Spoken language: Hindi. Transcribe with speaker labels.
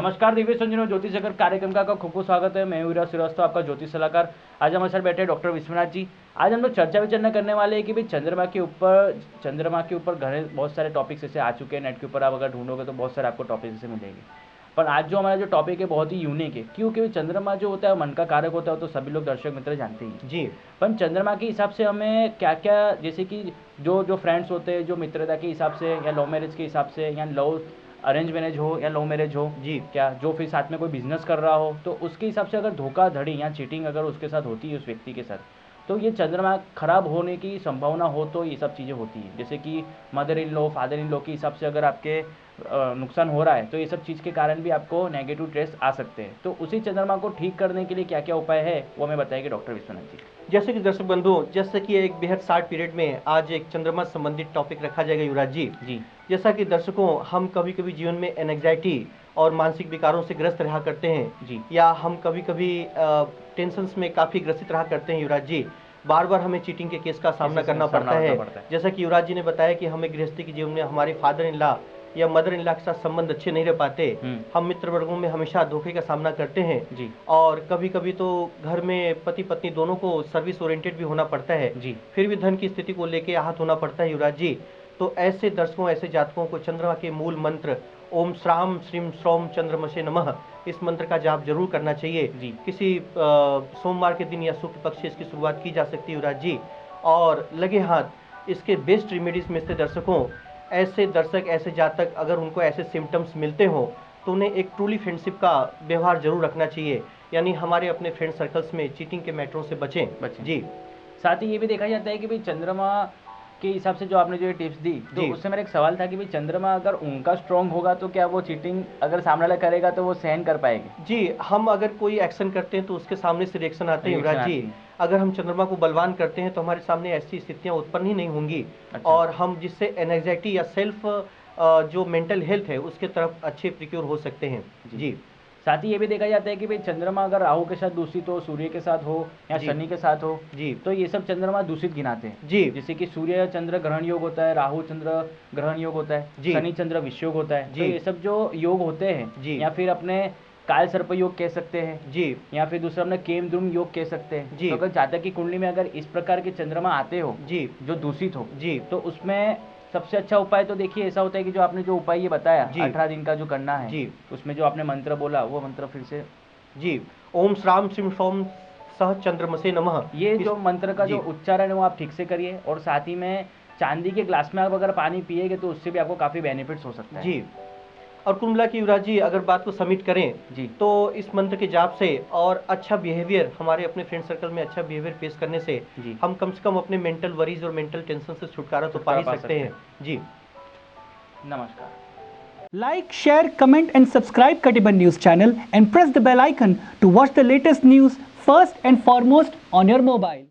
Speaker 1: नमस्कार दिव्य संजीवनी ज्योतिष जगत कार्यक्रम का खूब खूब स्वागत है। मैं युवराज श्रीवास्तव, आपका ज्योतिष सलाहकार। आज हमारे साथ बैठे डॉक्टर विश्वनाथ जी। आज हम लोग चर्चा विचर्चा करने वाले हैं कि भाई चंद्रमा के ऊपर घने बहुत सारे टॉपिक्स ऐसे आ चुके हैं। नेट के ऊपर आप अगर ढूंढोगे तो बहुत सारे आपको टॉपिक्स ऐसे मिलेंगे। पर आज जो हमारा जो टॉपिक है बहुत ही यूनिक है, क्योंकि चंद्रमा जो होता है मन का कारक होता है, तो सभी लोग दर्शक मित्र जानते ही
Speaker 2: जी।
Speaker 1: पर चंद्रमा के हिसाब से हमें क्या क्या, जैसे कि जो फ्रेंड्स होते हैं, जो मित्रता के हिसाब से या लव मैरिज के हिसाब से या लव अरेंज मैरिज हो या लव मैरिज हो
Speaker 2: जी,
Speaker 1: क्या, जो फिर साथ में कोई बिजनेस कर रहा हो, तो उसके हिसाब से अगर धोखाधड़ी या चीटिंग अगर उसके साथ होती है, उस व्यक्ति के साथ, तो ये चंद्रमा खराब होने की संभावना हो तो ये सब चीज़ें होती है। जैसे कि mother in law, father in law के हिसाब से अगर आपके नुकसान हो रहा है, तो ये सब चीज़ के कारण भी आपको नेगेटिव ट्रेस आ सकते हैं। तो उसी चंद्रमा को ठीक करने के लिए क्या क्या उपाय है वो हमें बताएंगे डॉक्टर विश्वनाथ जी।
Speaker 2: जैसे कि दर्शक बंधु, जैसे कि एक बेहद शार्ट पीरियड में आज एक चंद्रमा संबंधित टॉपिक रखा जाएगा युवराज जी। जैसा कि दर्शकों, हम कभी कभी जीवन में एंजाइटी और मानसिक विकारों से ग्रस्त रहा करते हैं
Speaker 1: जी,
Speaker 2: या हम कभी कभी टेंशन्स में काफ़ी ग्रसित रहा करते हैं युवराज जी। बार बार हमें चीटिंग के केस का सामना करना पड़ता है। जैसा कि युवराज जी ने बताया कि हमें गृहस्थी के जीवन में हमारे फादर इन लॉ या मदर इन लॉ के साथ संबंध अच्छे नहीं रह पाते। हम मित्र वर्गों में हमेशा धोखे का सामना करते हैं
Speaker 1: जी,
Speaker 2: और कभी कभी तो घर में पति पत्नी दोनों को सर्विस ओरिएंटेड भी होना पड़ता है
Speaker 1: जी,
Speaker 2: फिर भी धन की स्थिति को लेकर आहत होना पड़ता है युवराज जी। तो ऐसे दर्शकों, ऐसे जातकों को चंद्रमा के मूल मंत्र ओम श्राम श्रीम श्रौम चंद्रमसे नमः, इस मंत्र का जाप जरूर करना चाहिए। किसी सोमवार के दिन या शुक्ल पक्ष से इसकी शुरुआत की जा सकती है युवराज जी। और लगे हाथ इसके बेस्ट रेमेडीज में से दर्शकों, ऐसे दर्शक, ऐसे जातक अगर उनको ऐसे सिम्टम्स मिलते हो तो उन्हें एक ट्रूली फ्रेंडशिप का व्यवहार जरूर रखना चाहिए। यानी हमारे अपने फ्रेंड सर्कल्स में चीटिंग के मैटरों से बचें जी।
Speaker 1: साथ ही ये भी देखा जाता है कि भाई चंद्रमा के हिसाब से जो आपने जो ये टिप्स दी, तो उससे मेरा एक सवाल था कि भाई चंद्रमा अगर उनका स्ट्रांग होगा तो क्या वो चीटिंग अगर सामने वाला करेगा तो वो सहन कर पाएगी? जी,
Speaker 2: हम अगर कोई एक्शन करते हैं तो उसके सामने से रिएक्शन आते हैं युवराज जी। अगर हम चंद्रमा को बलवान करते हैं तो हमारे सामने ऐसी स्थितियां उत्पन्न ही नहीं होंगी। और हम जिससे एंजाइटी या सेल्फ जो मेंटल हेल्थ है उसके तरफ अच्छे प्रिक्योर हो सकते हैं जी।
Speaker 1: साथ ही ये भी देखा जाता है कि भाई चंद्रमा अगर राहु के साथ दूषित हो, सूर्य के साथ हो या शनि के साथ हो जी, तो ये सब चंद्रमा दूषित गिनाते हैं जी। जैसे कि सूर्य चंद्र ग्रहण योग होता है, राहु चंद्र ग्रहण योग होता है, शनि चंद्र विष योग होता है। तो ये सब जो योग होते हैं जी, या फिर अपने काल सर्प योग कह सकते हैं जी, या फिर दूसरा अपने केमद्रुम योग कह सकते हैं जी। तो अगर जातक की कुंडली में अगर इस प्रकार के चंद्रमा आते हो जी, जो दूषित हो जी, तो उसमें सबसे अच्छा उपाय तो देखिए ऐसा होता है कि जो आपने जो उपाय ये बताया 18 दिन का जो करना है जी, उसमें जो आपने मंत्र बोला वो मंत्र फिर से जी,
Speaker 2: ओम श्राम श्रीम सोम सह चंद्रमसे नमः,
Speaker 1: ये जो मंत्र का जो उच्चारण है वो आप ठीक से करिए। और साथ ही में चांदी के ग्लास में आप अगर पानी पिएंगे तो उससे भी आपको काफी बेनिफिट्स हो सकता है जी।
Speaker 2: और कुल मिला के युवराज जी, अगर बात को सबमिट करें जी, तो इस मंत्र के जाप से और अच्छा बिहेवियर, हमारे अपने फ्रेंड सर्कल में अच्छा बिहेवियर पेश करने से हम कम से कम अपने मेंटल वरीज और मेंटल टेंशन से छुटकारा तो पा ही सकते हैं जी।
Speaker 1: नमस्कार।
Speaker 3: Like, share, comment and subscribe कटिबन news channel and press the bell icon to watch the latest news first and foremost on your mobile.